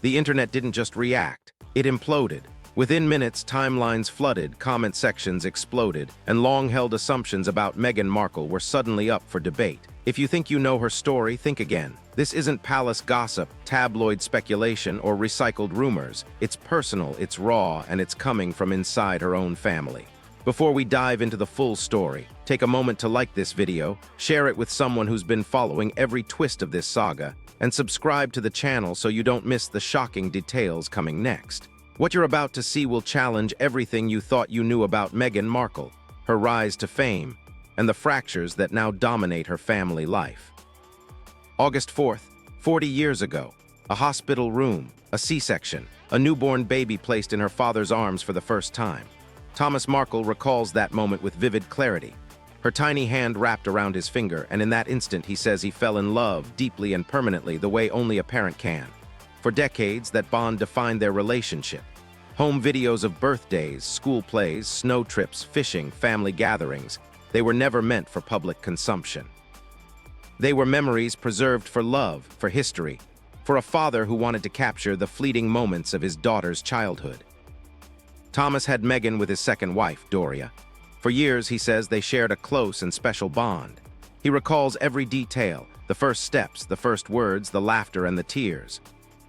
The internet didn't just react, it imploded. Within minutes, timelines flooded, comment sections exploded, and long-held assumptions about Meghan Markle were suddenly up for debate. If you think you know her story, think again. This isn't palace gossip, tabloid speculation, or recycled rumors. It's personal, it's raw, and it's coming from inside her own family. Before we dive into the full story, take a moment to like this video, share it with someone who's been following every twist of this saga, and subscribe to the channel so you don't miss the shocking details coming next. What you're about to see will challenge everything you thought you knew about Meghan Markle, her rise to fame, and the fractures that now dominate her family life. August 4th, 40 years ago, a hospital room, a C-section, a newborn baby placed in her father's arms for the first time. Thomas Markle recalls that moment with vivid clarity. Her tiny hand wrapped around his finger, and in that instant he says he fell in love deeply and permanently, the way only a parent can. For decades, that bond defined their relationship. Home videos of birthdays, school plays, snow trips, fishing, family gatherings, they were never meant for public consumption. They were memories preserved for love, for history, for a father who wanted to capture the fleeting moments of his daughter's childhood. Thomas had Meghan with his second wife, Doria. For years, he says, they shared a close and special bond. He recalls every detail, the first steps, the first words, the laughter and the tears.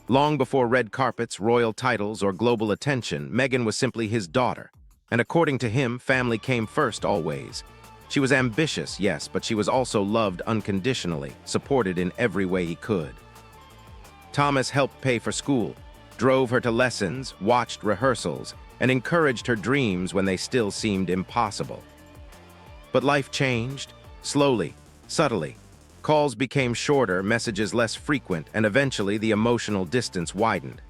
Long before red carpets, royal titles, or global attention, Meghan was simply his daughter. And according to him, family came first always. She was ambitious, yes, but she was also loved unconditionally, supported in every way he could. Thomas helped pay for school, drove her to lessons, watched rehearsals, and encouraged her dreams when they still seemed impossible. But life changed, slowly, subtly. Calls became shorter, messages less frequent, and eventually the emotional distance widened.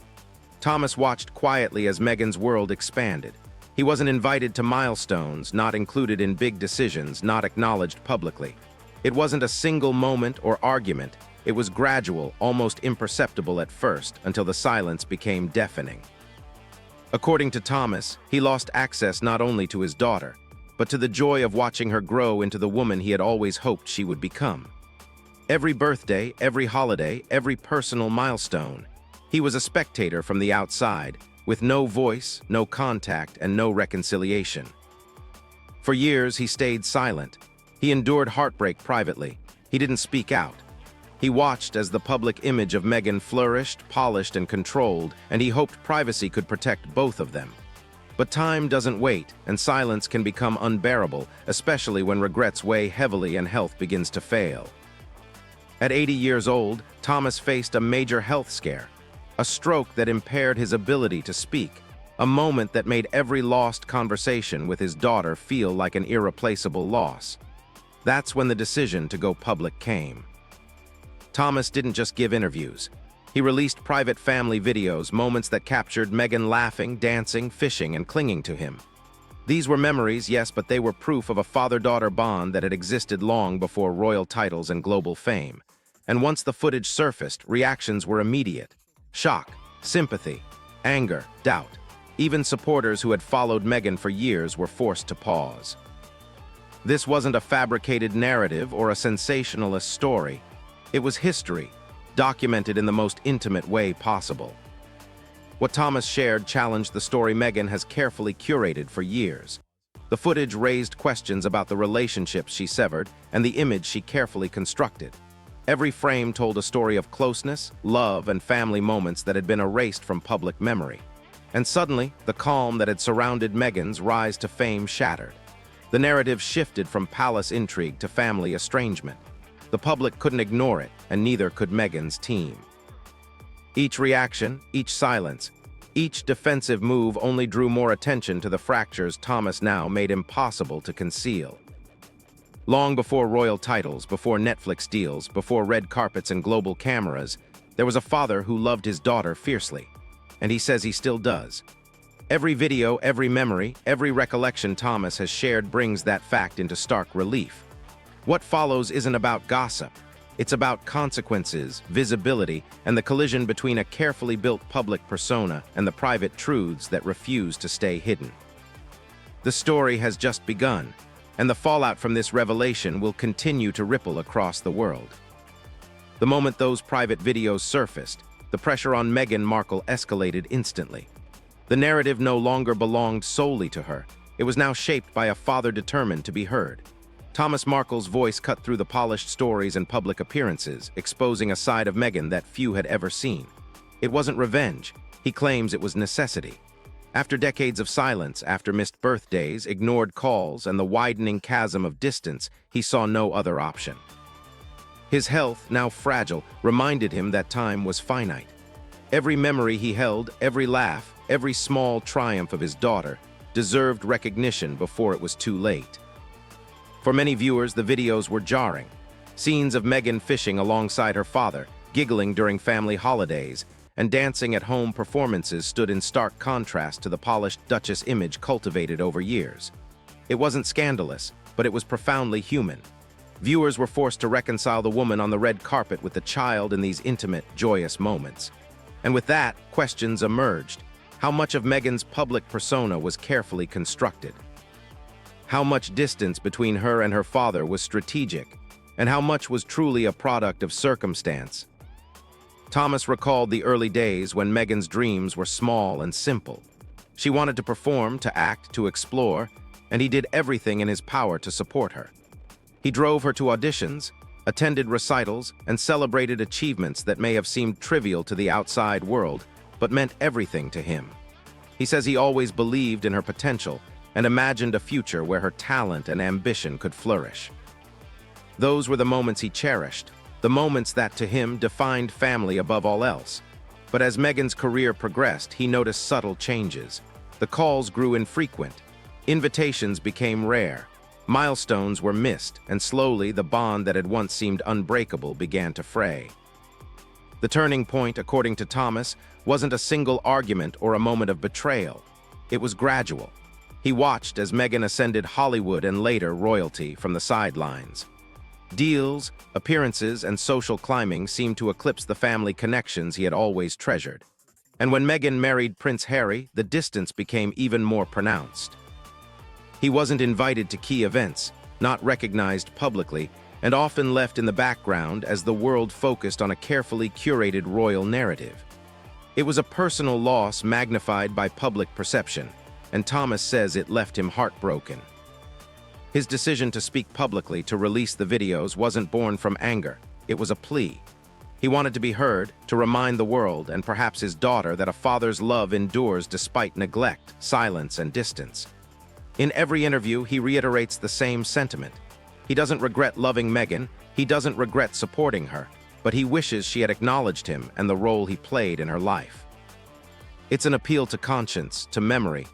Thomas watched quietly as Meghan's world expanded. He wasn't invited to milestones, not included in big decisions, not acknowledged publicly. It wasn't a single moment or argument. It was gradual, almost imperceptible at first, until the silence became deafening. According to Thomas, he lost access not only to his daughter, but to the joy of watching her grow into the woman he had always hoped she would become. Every birthday, every holiday, every personal milestone, he was a spectator from the outside, with no voice, no contact, and no reconciliation. For years, he stayed silent. He endured heartbreak privately. He didn't speak out. He watched as the public image of Meghan flourished, polished, and controlled, and he hoped privacy could protect both of them. But time doesn't wait, and silence can become unbearable, especially when regrets weigh heavily and health begins to fail. At 80 years old, Thomas faced a major health scare. A stroke that impaired his ability to speak, a moment that made every lost conversation with his daughter feel like an irreplaceable loss. That's when the decision to go public came. Thomas didn't just give interviews. He released private family videos, moments that captured Meghan laughing, dancing, fishing, and clinging to him. These were memories, yes, but they were proof of a father-daughter bond that had existed long before royal titles and global fame. And once the footage surfaced, reactions were immediate. Shock, sympathy, anger, doubt. Even supporters who had followed Meghan for years were forced to pause. This wasn't a fabricated narrative or a sensationalist story. It was history, documented in the most intimate way possible. What Thomas shared challenged the story Meghan has carefully curated for years. The footage raised questions about the relationships she severed and the image she carefully constructed. Every frame told a story of closeness, love, and family moments that had been erased from public memory. And suddenly, the calm that had surrounded Meghan's rise to fame shattered. The narrative shifted from palace intrigue to family estrangement. The public couldn't ignore it, and neither could Meghan's team. Each reaction, each silence, each defensive move only drew more attention to the fractures Thomas now made impossible to conceal. Long before royal titles, before Netflix deals, before red carpets and global cameras, there was a father who loved his daughter fiercely. And he says he still does. Every video, every memory, every recollection Thomas has shared brings that fact into stark relief. What follows isn't about gossip. It's about consequences, visibility, and the collision between a carefully built public persona and the private truths that refuse to stay hidden. The story has just begun, and the fallout from this revelation will continue to ripple across the world. The moment those private videos surfaced, the pressure on Meghan Markle escalated instantly. The narrative no longer belonged solely to her. It was now shaped by a father determined to be heard. Thomas Markle's voice cut through the polished stories and public appearances, exposing a side of Meghan that few had ever seen. It wasn't revenge. He claims it was necessity. After decades of silence, after missed birthdays, ignored calls, and the widening chasm of distance, he saw no other option. His health, now fragile, reminded him that time was finite. Every memory he held, every laugh, every small triumph of his daughter, deserved recognition before it was too late. For many viewers, the videos were jarring. Scenes of Meghan fishing alongside her father, giggling during family holidays, and dancing at home performances stood in stark contrast to the polished Duchess image cultivated over years. It wasn't scandalous, but it was profoundly human. Viewers were forced to reconcile the woman on the red carpet with the child in these intimate, joyous moments. And with that, questions emerged. How much of Meghan's public persona was carefully constructed? How much distance between her and her father was strategic? And how much was truly a product of circumstance? Thomas recalled the early days when Meghan's dreams were small and simple. She wanted to perform, to act, to explore, and he did everything in his power to support her. He drove her to auditions, attended recitals, and celebrated achievements that may have seemed trivial to the outside world, but meant everything to him. He says he always believed in her potential and imagined a future where her talent and ambition could flourish. Those were the moments he cherished, the moments that to him defined family above all else. But as Meghan's career progressed, he noticed subtle changes. The calls grew infrequent. Invitations became rare. Milestones were missed, and slowly the bond that had once seemed unbreakable began to fray. The turning point, according to Thomas, wasn't a single argument or a moment of betrayal. It was gradual. He watched as Meghan ascended Hollywood and later royalty from the sidelines. Deals, appearances, and social climbing seemed to eclipse the family connections he had always treasured. And when Meghan married Prince Harry, the distance became even more pronounced. He wasn't invited to key events, not recognized publicly, and often left in the background as the world focused on a carefully curated royal narrative. It was a personal loss magnified by public perception, and Thomas says it left him heartbroken. His decision to speak publicly to release the videos wasn't born from anger. It was a plea. He wanted to be heard, to remind the world, and perhaps his daughter, that a father's love endures despite neglect, silence, and distance. In every interview, he reiterates the same sentiment. He doesn't regret loving Meghan, he doesn't regret supporting her, but he wishes she had acknowledged him and the role he played in her life. It's an appeal to conscience, to memory,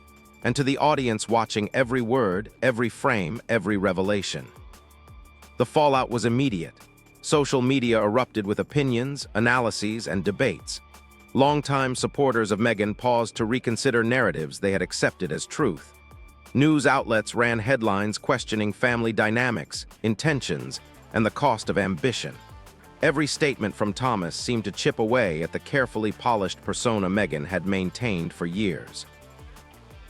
and to the audience watching every word, every frame, every revelation. The fallout was immediate. Social media erupted with opinions, analyses, and debates. Longtime supporters of Meghan paused to reconsider narratives they had accepted as truth. News outlets ran headlines questioning family dynamics, intentions, and the cost of ambition. Every statement from Thomas seemed to chip away at the carefully polished persona Meghan had maintained for years.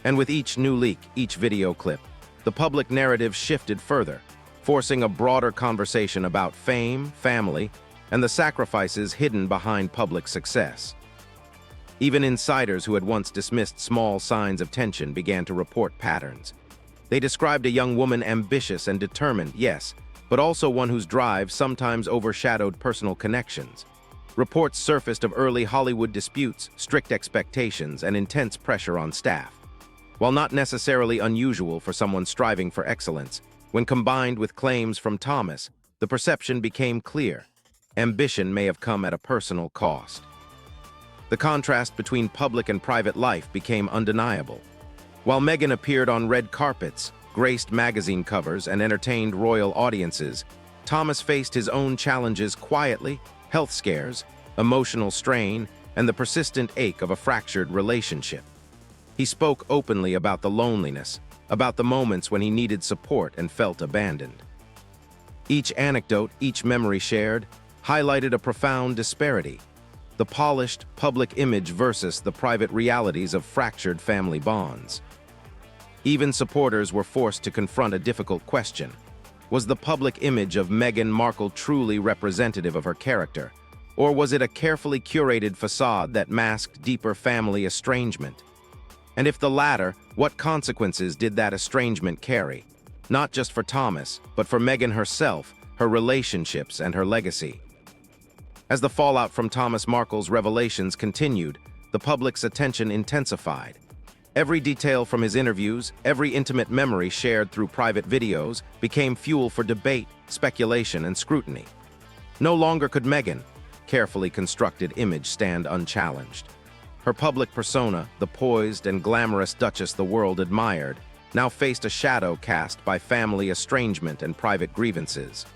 And with each new leak, each video clip, the public narrative shifted further, forcing a broader conversation about fame, family, and the sacrifices hidden behind public success. Even insiders who had once dismissed small signs of tension began to report patterns. They described a young woman ambitious and determined, yes, but also one whose drive sometimes overshadowed personal connections. Reports surfaced of early Hollywood disputes, strict expectations, and intense pressure on staff. While not necessarily unusual for someone striving for excellence, when combined with claims from Thomas, the perception became clear. Ambition may have come at a personal cost. The contrast between public and private life became undeniable. While Meghan appeared on red carpets, graced magazine covers, and entertained royal audiences, Thomas faced his own challenges quietly: health scares, emotional strain, and the persistent ache of a fractured relationship. He spoke openly about the loneliness, about the moments when he needed support and felt abandoned. Each anecdote, each memory shared, highlighted a profound disparity: the polished public image versus the private realities of fractured family bonds. Even supporters were forced to confront a difficult question. Was the public image of Meghan Markle truly representative of her character, Or was it a carefully curated facade that masked deeper family estrangement? And if the latter, what consequences did that estrangement carry? Not just for Thomas, but for Meghan herself, her relationships, and her legacy. As the fallout from Thomas Markle's revelations continued, the public's attention intensified. Every detail from his interviews, every intimate memory shared through private videos, became fuel for debate, speculation, and scrutiny. No longer could Meghan, carefully constructed image, stand unchallenged. Her public persona, the poised and glamorous Duchess the world admired, now faced a shadow cast by family estrangement and private grievances.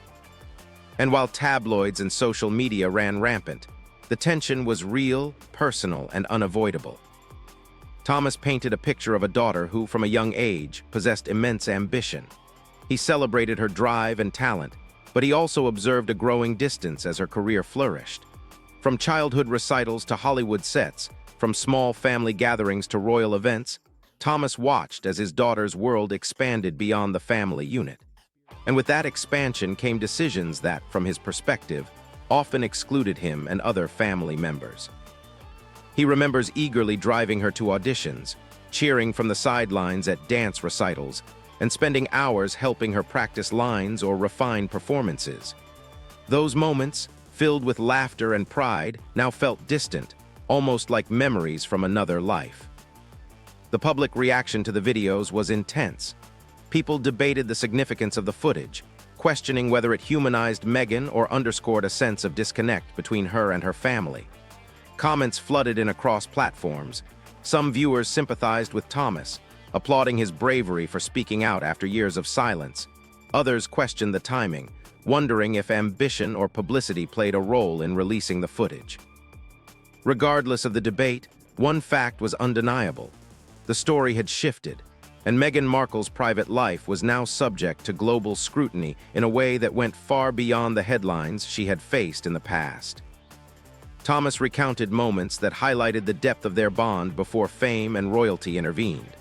And while tabloids and social media ran rampant, the tension was real, personal, and unavoidable. Thomas painted a picture of a daughter who, from a young age, possessed immense ambition. He celebrated her drive and talent, but he also observed a growing distance as her career flourished. From childhood recitals to Hollywood sets, from small family gatherings to royal events, Thomas watched as his daughter's world expanded beyond the family unit. And with that expansion came decisions that, from his perspective, often excluded him and other family members. He remembers eagerly driving her to auditions, cheering from the sidelines at dance recitals, and spending hours helping her practice lines or refine performances. Those moments, filled with laughter and pride, now felt distant, almost like memories from another life. The public reaction to the videos was intense. People debated the significance of the footage, questioning whether it humanized Meghan or underscored a sense of disconnect between her and her family. Comments flooded in across platforms. Some viewers sympathized with Thomas, applauding his bravery for speaking out after years of silence. Others questioned the timing, wondering if ambition or publicity played a role in releasing the footage. Regardless of the debate, one fact was undeniable. The story had shifted, and Meghan Markle's private life was now subject to global scrutiny in a way that went far beyond the headlines she had faced in the past. Thomas recounted moments that highlighted the depth of their bond before fame and royalty intervened.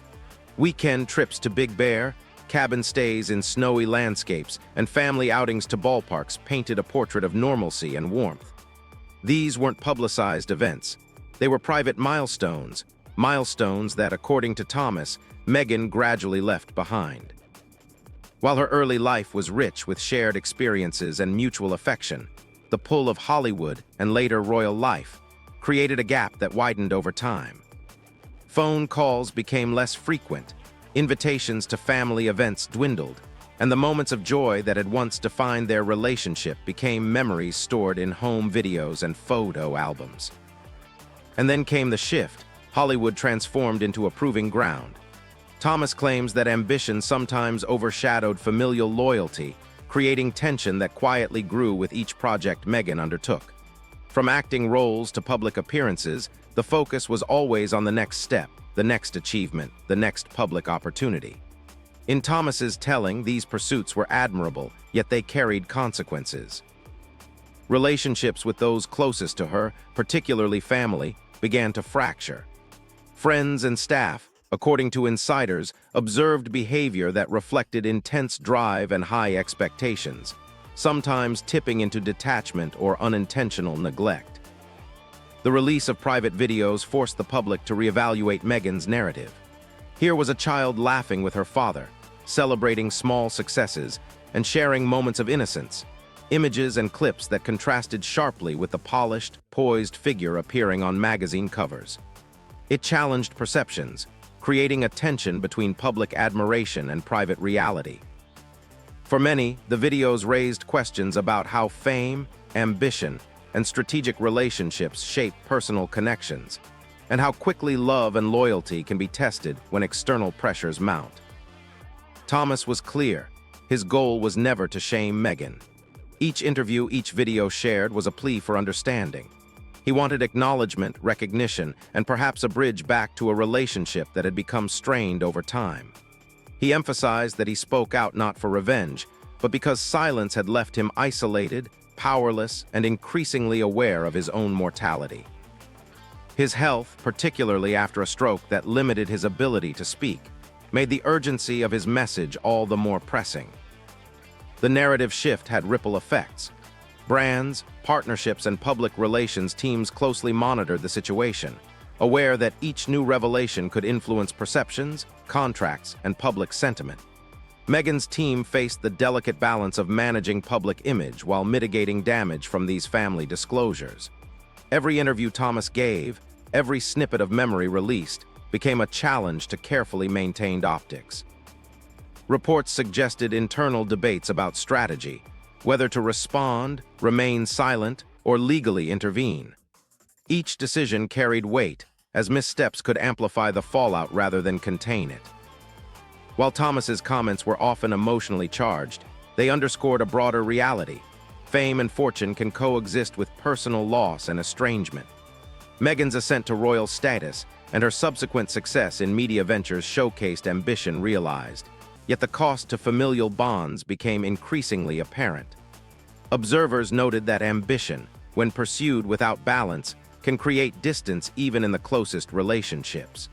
Weekend trips to Big Bear, cabin stays in snowy landscapes, and family outings to ballparks painted a portrait of normalcy and warmth. These weren't publicized events. They were private milestones that, according to Thomas, Meghan gradually left behind. While her early life was rich with shared experiences and mutual affection, the pull of Hollywood and later royal life created a gap that widened over time. Phone calls became less frequent, invitations to family events dwindled, and the moments of joy that had once defined their relationship became memories stored in home videos and photo albums. And then came the shift. Hollywood transformed into a proving ground. Thomas claims that ambition sometimes overshadowed familial loyalty, creating tension that quietly grew with each project Meghan undertook. From acting roles to public appearances, the focus was always on the next step, the next achievement, the next public opportunity. In Thomas's telling, these pursuits were admirable, yet they carried consequences. Relationships with those closest to her, particularly family, began to fracture. Friends and staff, according to insiders, observed behavior that reflected intense drive and high expectations, sometimes tipping into detachment or unintentional neglect. The release of private videos forced the public to reevaluate Meghan's narrative. Here was a child laughing with her father, celebrating small successes, and sharing moments of innocence, images and clips that contrasted sharply with the polished, poised figure appearing on magazine covers. It challenged perceptions, creating a tension between public admiration and private reality. For many, the videos raised questions about how fame, ambition, and strategic relationships shape personal connections, and how quickly love and loyalty can be tested when external pressures mount. Thomas was clear. His goal was never to shame Meghan. Each interview, each video shared was a plea for understanding. He wanted acknowledgement, recognition, and perhaps a bridge back to a relationship that had become strained over time. He emphasized that he spoke out not for revenge, but because silence had left him isolated, powerless, and increasingly aware of his own mortality. His health, particularly after a stroke that limited his ability to speak, made the urgency of his message all the more pressing. The narrative shift had ripple effects. Brands, partnerships and public relations teams closely monitored the situation, aware that each new revelation could influence perceptions, contracts, and public sentiment. Meghan's team faced the delicate balance of managing public image while mitigating damage from these family disclosures. Every interview Thomas gave, every snippet of memory released, became a challenge to carefully maintained optics. Reports suggested internal debates about strategy, whether to respond, remain silent, or legally intervene. Each decision carried weight, as missteps could amplify the fallout rather than contain it. While Thomas's comments were often emotionally charged, they underscored a broader reality. Fame and fortune can coexist with personal loss and estrangement. Meghan's ascent to royal status and her subsequent success in media ventures showcased ambition realized, yet the cost to familial bonds became increasingly apparent. Observers noted that ambition, when pursued without balance, can create distance even in the closest relationships.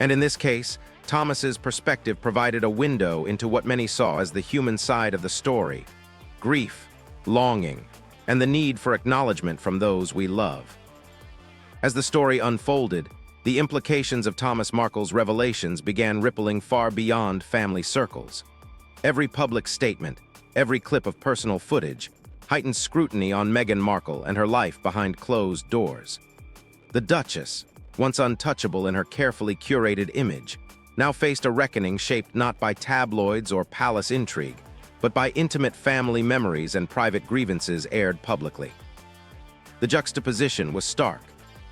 And in this case, Thomas's perspective provided a window into what many saw as the human side of the story: grief, longing, and the need for acknowledgement from those we love. As the story unfolded, the implications of Thomas Markle's revelations began rippling far beyond family circles. Every public statement, every clip of personal footage, heightened scrutiny on Meghan Markle and her life behind closed doors. The Duchess, once untouchable in her carefully curated image, now faced a reckoning shaped not by tabloids or palace intrigue, but by intimate family memories and private grievances aired publicly. The juxtaposition was stark.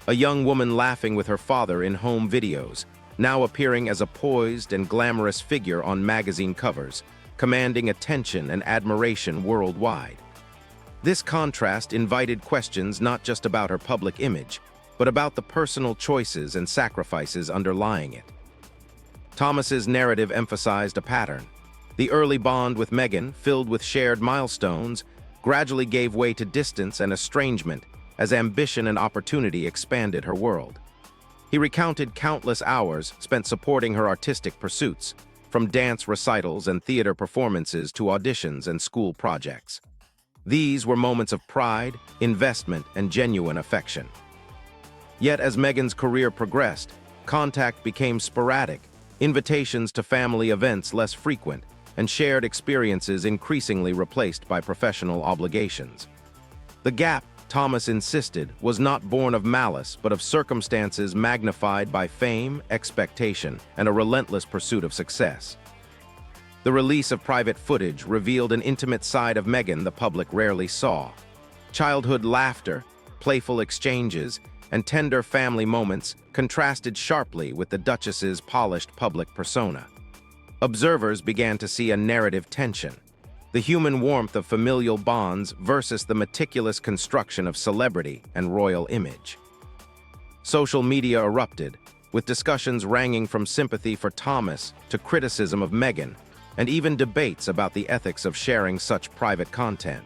A young woman laughing with her father in home videos, now appearing as a poised and glamorous figure on magazine covers, commanding attention and admiration worldwide. This contrast invited questions not just about her public image, but about the personal choices and sacrifices underlying it. Thomas's narrative emphasized a pattern. The early bond with Meghan, filled with shared milestones, gradually gave way to distance and estrangement as ambition and opportunity expanded her world. He recounted countless hours spent supporting her artistic pursuits, from dance recitals and theater performances to auditions and school projects. These were moments of pride, investment, and genuine affection. Yet as Meghan's career progressed, contact became sporadic, invitations to family events less frequent, and shared experiences increasingly replaced by professional obligations. The gap, Thomas insisted, was not born of malice but of circumstances magnified by fame, expectation, and a relentless pursuit of success. The release of private footage revealed an intimate side of Meghan the public rarely saw. Childhood laughter, playful exchanges, and tender family moments contrasted sharply with the Duchess's polished public persona. Observers began to see a narrative tension: the human warmth of familial bonds versus the meticulous construction of celebrity and royal image. Social media erupted, with discussions ranging from sympathy for Thomas to criticism of Meghan, and even debates about the ethics of sharing such private content.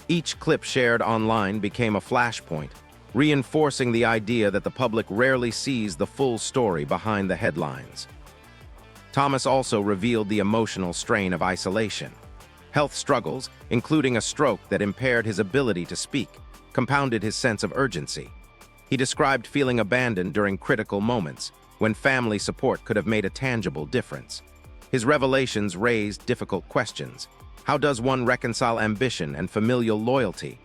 Each clip shared online became a flashpoint, reinforcing the idea that the public rarely sees the full story behind the headlines. Thomas also revealed the emotional strain of isolation. Health struggles, including a stroke that impaired his ability to speak, compounded his sense of urgency. He described feeling abandoned during critical moments, when family support could have made a tangible difference. His revelations raised difficult questions. How does one reconcile ambition and familial loyalty?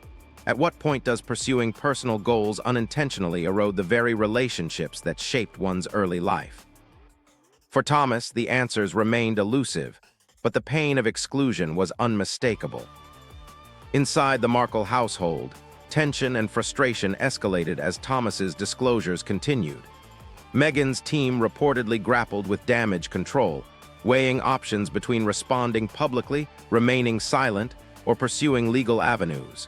At what point does pursuing personal goals unintentionally erode the very relationships that shaped one's early life? For Thomas, the answers remained elusive, but the pain of exclusion was unmistakable. Inside the Markle household, tension and frustration escalated as Thomas's disclosures continued. Meghan's team reportedly grappled with damage control, weighing options between responding publicly, remaining silent, or pursuing legal avenues.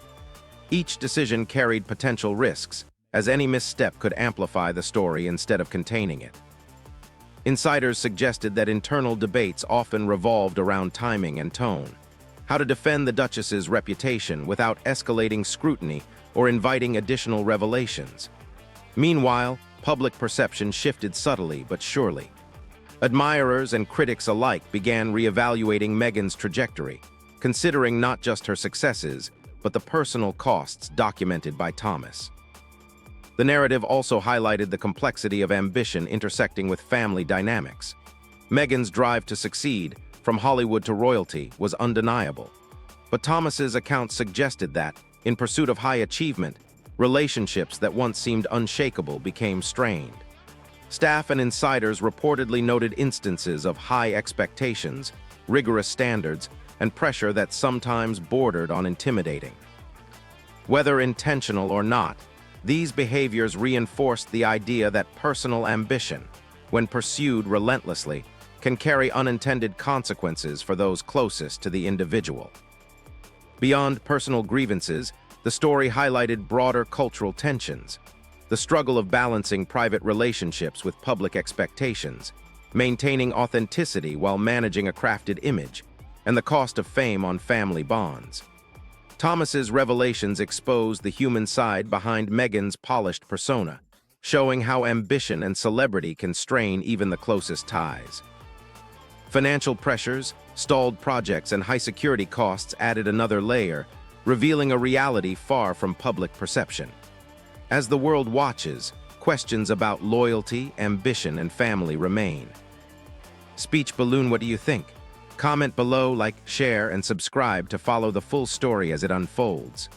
Each decision carried potential risks, as any misstep could amplify the story instead of containing it. Insiders suggested that internal debates often revolved around timing and tone: how to defend the Duchess's reputation without escalating scrutiny or inviting additional revelations. Meanwhile, public perception shifted subtly but surely. Admirers and critics alike began reevaluating Meghan's trajectory, considering not just her successes, but the personal costs documented by Thomas. The narrative also highlighted the complexity of ambition intersecting with family dynamics. Meghan's drive to succeed, from Hollywood to royalty, was undeniable. But Thomas's account suggested that, in pursuit of high achievement, relationships that once seemed unshakable became strained. Staff and insiders reportedly noted instances of high expectations, rigorous standards, and pressure that sometimes bordered on intimidating. Whether intentional or not, these behaviors reinforced the idea that personal ambition, when pursued relentlessly, can carry unintended consequences for those closest to the individual. Beyond personal grievances, the story highlighted broader cultural tensions, the struggle of balancing private relationships with public expectations, maintaining authenticity while managing a crafted image, and the cost of fame on family bonds. Thomas's revelations exposed the human side behind Meghan's polished persona, showing how ambition and celebrity can strain even the closest ties. Financial pressures, stalled projects, and high security costs added another layer, revealing a reality far from public perception. As the world watches, questions about loyalty, ambition, and family remain. Speech Balloon, what do you think? Comment below, like, share, and subscribe to follow the full story as it unfolds.